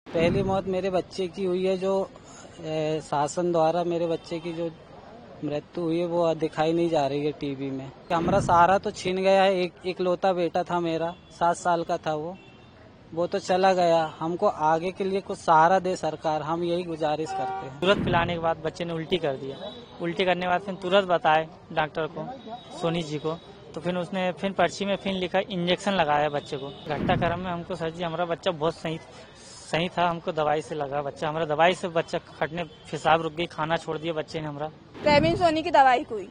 पहली मौत मेरे बच्चे की हुई है, जो शासन द्वारा मेरे बच्चे की जो मृत्यु हुई है वो दिखाई नहीं जा रही है टीवी में। हमारा सहारा तो छीन गया है। एक इकलौता बेटा था मेरा, 7 साल का था वो तो चला गया। हमको आगे के लिए कुछ सहारा दे सरकार, हम यही गुजारिश करते हैं। तुरंत पिलाने के बाद बच्चे ने उल्टी कर दिया। उल्टी करने के बाद फिर तुरंत बताए डॉक्टर को, सोनी जी को, तो फिर उसने फिर पर्ची में फिर लिखा इंजेक्शन लगाया बच्चे को। घटनाक्रम में हमको सर जी हमारा बच्चा बहुत सही था, हमको दवाई से लगा बच्चा, हमारा दवाई से बच्चा खटने पेशाब रुक गई, खाना छोड़ दिया बच्चे ने हमारा। प्रेविन सोनी की दवाई हुई,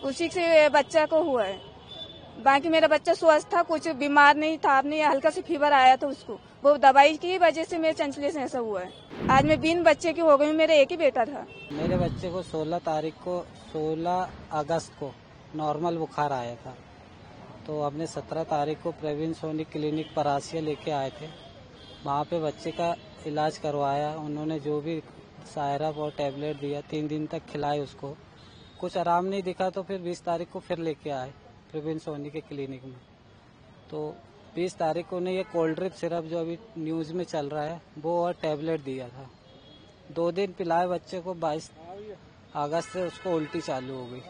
उसी से बच्चा को हुआ है। बाकी मेरा बच्चा स्वस्थ था, कुछ बीमार नहीं था, नहीं हल्का से फीवर आया था उसको, वो दवाई की वजह से मेरे चंचले से ऐसा हुआ है। आज मैं बिन बच्चे की हो गई, मेरा एक ही बेटा था। मेरे बच्चे को 16 अगस्त को नॉर्मल बुखार आया था, तो हमने 17 तारीख को प्रेविन सोनी क्लिनिक परासिया लेके आए थे। वहाँ पे बच्चे का इलाज करवाया, उन्होंने जो भी सायरप और टैबलेट दिया, 3 दिन तक खिलाए उसको, कुछ आराम नहीं दिखा तो फिर 20 तारीख को फिर लेके आए प्रेविन सोनी के क्लिनिक में। तो 20 तारीख को उन्हें ये कोल्ड ड्रिप सिरप जो अभी न्यूज़ में चल रहा है वो और टैबलेट दिया था। 2 दिन पिलाए बच्चे को, 22 अगस्त से उसको उल्टी चालू हो गई।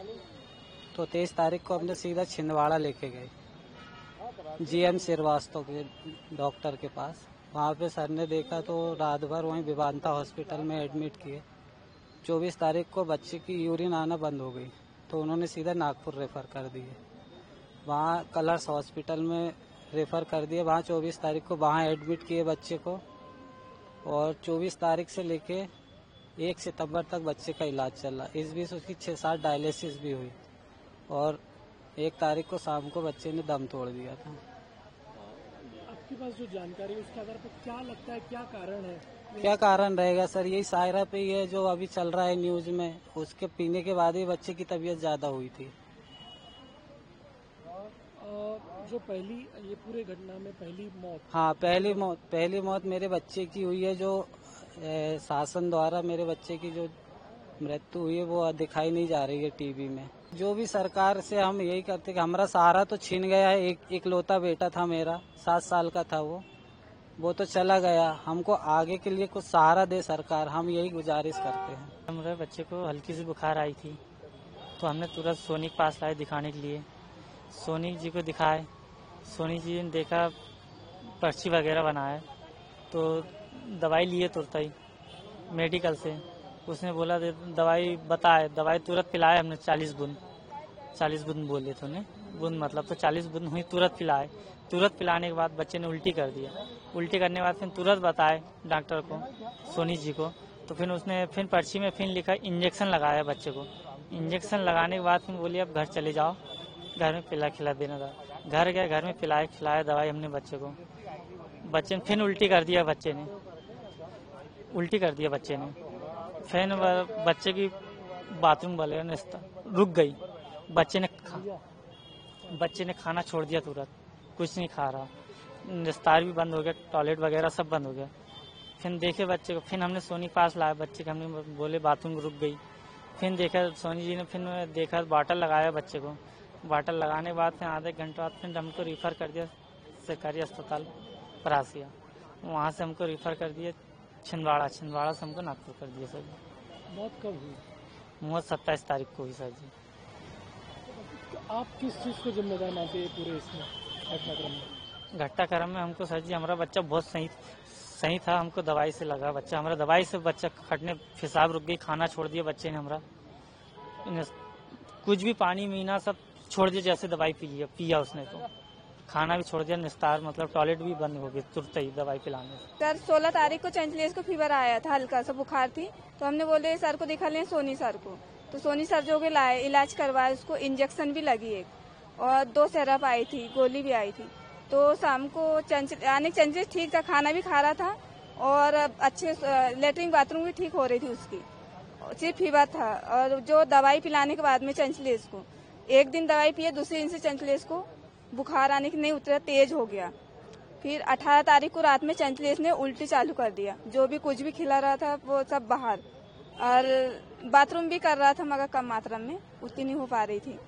तो 23 तारीख को हमने सीधा छिंदवाड़ा लेके गए GM श्रीवास्तव के डॉक्टर के पास। वहाँ पे सर ने देखा तो रात भर वहीं विवांता हॉस्पिटल में एडमिट किए। 24 तारीख को बच्चे की यूरिन आना बंद हो गई, तो उन्होंने सीधा नागपुर रेफर कर दिए। वहाँ कलर्स हॉस्पिटल में रेफर कर दिए, वहाँ 24 तारीख को वहाँ एडमिट किए बच्चे को, और 24 तारीख से लेके 1 सितंबर तक बच्चे का इलाज चला। इस बीच उसकी 6-7 डायलिसिस भी हुई, और 1 तारीख को शाम को बच्चे ने दम तोड़ दिया था। आपके पास जो जानकारी है उसके आधार पर क्या लगता है, क्या कारण है? क्या कारण रहेगा सर, यही सायरा पे ही है जो अभी चल रहा है न्यूज में। उसके पीने के बाद ही बच्चे की तबीयत ज्यादा हुई थी। जो पहली ये पूरे घटना में पहली मौत, हाँ, पहली मौत मेरे बच्चे की हुई है, जो शासन द्वारा मेरे बच्चे की जो मृत्यु हुई है वो दिखाई नहीं जा रही है टीवी में। जो भी सरकार से हम यही करते कि हमारा सहारा तो छीन गया है। एक इकलौता बेटा था मेरा, 7 साल का था वो तो चला गया। हमको आगे के लिए कुछ सहारा दे सरकार, हम यही गुजारिश करते हैं। हमारे बच्चे को हल्की सी बुखार आई थी, तो हमने तुरंत सोनी के पास लाए दिखाने के लिए। सोनी जी को दिखाए, सोनी जी ने देखा, पर्ची वगैरह बनाया, तो दवाई लिए तुरंत ही मेडिकल से। उसने बोला दवाई बताए, दवाई तुरंत पिलाए हमने 40 बूंद बोले थे उन्हें, बूंद मतलब तो 40 बूंद हुई, तुरंत पिलाए। तुरंत पिलाने के बाद बच्चे ने उल्टी कर दिया। उल्टी करने के बाद फिर तुरंत बताए डॉक्टर को, सोनी जी को, तो फिर उसने फिर पर्ची में फिर लिखा इंजेक्शन लगाया बच्चे को। इंजेक्शन लगाने के बाद फिर बोली अब घर चले जाओ, घर में खिला देना था। घर गए, घर में खिलाया दवाई हमने बच्चे को। बच्चे ने फिर उल्टी कर दिया, बच्चे ने फिर बच्चे की बाथरूम वाले ने रुक गई। बच्चे ने खाना छोड़ दिया तुरंत, कुछ नहीं खा रहा, निस्तार भी बंद हो गया, टॉयलेट वगैरह सब बंद हो गया। फिर देखे बच्चे को, फिर हमने सोनी पास लाया बच्चे के, हमने बोले बाथरूम रुक गई। फिर देखा सोनी जी ने, फिर देखा बॉटल लगाया बच्चे को। बॉटल लगाने के बाद फिर आधे घंटे बाद फिर हमको रिफ़र कर दिया सरकारी अस्पताल परासिया। वहाँ से हमको रिफ़र कर दिया छिंदवाड़ा से हमको नागपुर कर दिया सर जी। मौत कब हुई? मौत 27 तारीख को हुई सर जी। तो आप किस चीज़ को जिम्मेदार मानते हैं पूरे इसमें घटनाक्रम में? घटनाक्रम में हमको सर जी हमारा बच्चा बहुत सही था, हमको दवाई से लगा बच्चा, हमारा दवाई से बच्चा खटने पेशाब रुक गई, खाना छोड़ दिया बच्चे ने हमारा, कुछ भी पानी मीना सब छोड़ दिया, जैसे दवाई पिया उसने तो खाना भी छोड़ दिया, निस्तार मतलब टॉयलेट भी बंद हो गई तुरंत ही दवाई पिलाने से। सर 16 तारीख को चंचलेश को फीवर आया था, हल्का सा बुखार थी, तो हमने बोले सर को दिखा लें, सोनी सर को। तो सोनी सर जो के लाए, इलाज करवाए, उसको इंजेक्शन भी लगी एक, और 2 सिरप आई थी, गोली भी आई थी। तो शाम को चंचलेश ठीक था, खाना भी खा रहा था, और अच्छे लेटरिन बाथरूम भी ठीक हो रही थी उसकी, सिर्फ फीवर था। और जो दवाई पिलाने के बाद में चंचलेश को 1 दिन दवाई पिए, दूसरे दिन से चंचलेश को बुखार आने की नहीं उतरा, तेज हो गया। फिर 18 तारीख को रात में चंचलेश ने उल्टी चालू कर दिया, जो भी कुछ भी खिला रहा था वो सब बाहर, और बाथरूम भी कर रहा था मगर कम मात्रा में, उतनी नहीं हो पा रही थी।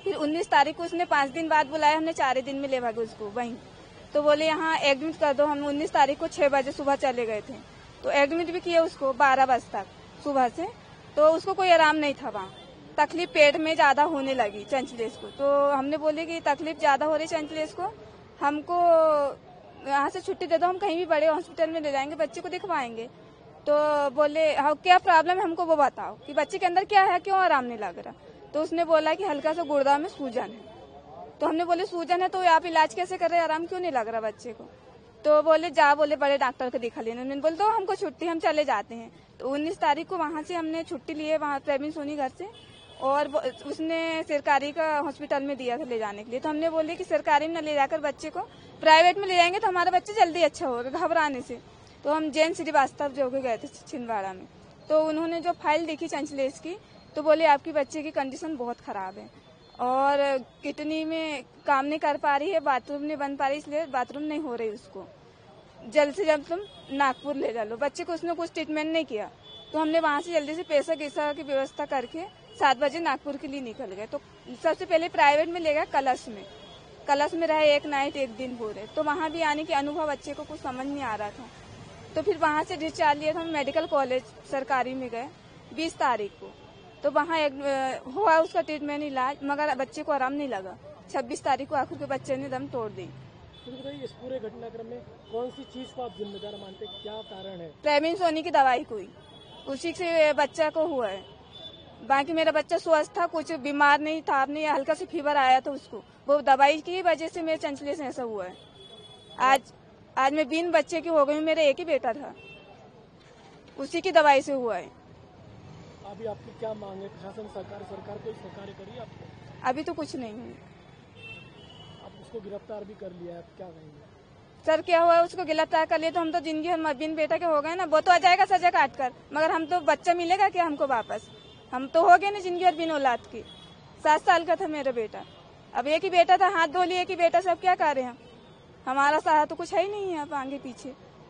फिर 19 तारीख को उसने 5 दिन बाद बुलाया, हमने 4 दिन में ले भागे उसको वहीं। तो बोले यहाँ एडमिट कर दो। हम 19 तारीख को 6 बजे सुबह चले गए थे, तो एडमिट भी किए उसको 12 बजे तक सुबह से। तो उसको कोई आराम नहीं था, वहाँ तकलीफ पेट में ज्यादा होने लगी चंचलेश को। तो हमने बोले कि तकलीफ ज्यादा हो रही चंचलेश को, हमको यहाँ से छुट्टी दे दो, हम कहीं भी बड़े हॉस्पिटल में ले जाएंगे, बच्चे को दिखवाएंगे। तो बोले हाँ क्या प्रॉब्लम है हमको वो बताओ कि बच्चे के अंदर क्या है, क्यों आराम नहीं लग रहा। तो उसने बोला कि हल्का सा गुर्दा में सूजन है। तो हमने बोले सूजन है तो आप इलाज कैसे कर रहे हैं, आराम क्यों नहीं लग रहा बच्चे को। तो बोले बोले बड़े डॉक्टर को दिखा लेना। उन्होंने बोले तो हमको छुट्टी, हम चले जाते हैं। तो 19 तारीख को वहाँ से हमने छुट्टी लिए, वहाँ प्रवीण सोनी घर से, और उसने सरकारी का हॉस्पिटल में दिया था ले जाने के लिए। तो हमने बोले कि सरकारी में न ले जाकर बच्चे को प्राइवेट में ले जाएंगे तो हमारा बच्चा जल्दी अच्छा होगा घबराने से। तो हम जैन श्रीवास्तव जो गए थे छिंदवाड़ा में, तो उन्होंने जो फाइल देखी चंचलेश की, तो बोले आपकी बच्चे की कंडीशन बहुत खराब है और किडनी में काम नहीं कर पा रही है, बाथरूम नहीं बन पा रही, इसलिए बाथरूम नहीं हो रही उसको, जल्द से जल्द तुम नागपुर ले जा लो। बच्चे को उसने कुछ ट्रीटमेंट नहीं किया। तो हमने वहाँ से जल्दी से पैसा कैसा की व्यवस्था करके 7 बजे नागपुर के लिए निकल गए। तो सबसे पहले प्राइवेट में ले गया कलश में रहे 1 नाइट 1 दिन पूरे। तो वहाँ भी आने के अनुभव बच्चे को कुछ समझ नहीं आ रहा था। तो फिर वहाँ से डिस्चार्ज लिया था, हम मेडिकल कॉलेज सरकारी में गए 20 तारीख को। तो वहाँ हुआ उसका ट्रीटमेंट इलाज, मगर बच्चे को आराम नहीं लगा। 26 तारीख को आखिर के बच्चे ने दम तोड़ दी। तो बताइए इस पूरे घटनाक्रम में कौन सी चीज को आप जिम्मेदार मानते हैं, क्या कारण है? प्रवीण सोनी की दवाई कोई, उसी से बच्चा को हुआ है। बाकी मेरा बच्चा स्वस्थ था, कुछ बीमार नहीं था, नहीं हल्का से फीवर आया था उसको, वो दवाई की वजह से मेरे चंचले से ऐसा हुआ है। आज मैं 20 बच्चे की हो गई हूँ, मेरा एक ही बेटा था, उसी की दवाई से हुआ है। अभी आपकी क्या मांग है? प्रशासन सरकार कोई सहकार्य करिए आपको? अभी तो कुछ नहीं है। आप उसको गिरफ्तार भी कर लिया है, आप क्या कहेंगे? सर क्या हुआ, उसको गिरफ्तार कर लिए तो हम तो जिंदगी हम बिन बेटा के हो गए ना। वो तो आ जाएगा सजा काट कर, मगर हम तो बच्चा मिलेगा क्या हमको वापस? हम तो हो गए ना जिंदगी और बिन औलाद की। 7 साल का था मेरा बेटा, अब एक ही बेटा था, हाथ धो लिए एक ही बेटा से, अब क्या कर रहे हैं? हमारा सहारा तो कुछ है ही नहीं है अब आगे पीछे।